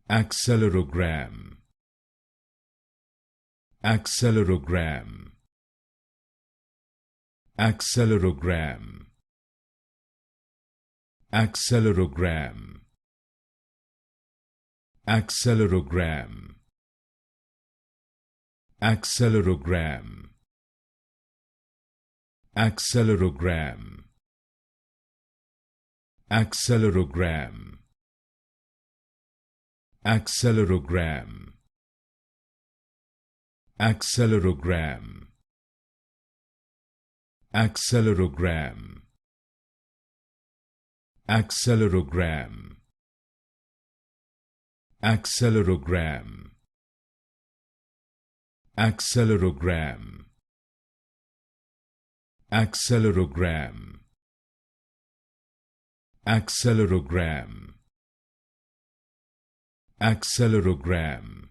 Accelerogram. Accelerogram. Accelerogram. Accelerogram. Accelerogram. Accelerogram. Accelerogram. Accelerogram. Accelerogram. Accelerogram. Accelerogram. Accelerogram. Accelerogram. Accelerogram. Accelerogram. Accelerogram. Accelerogram.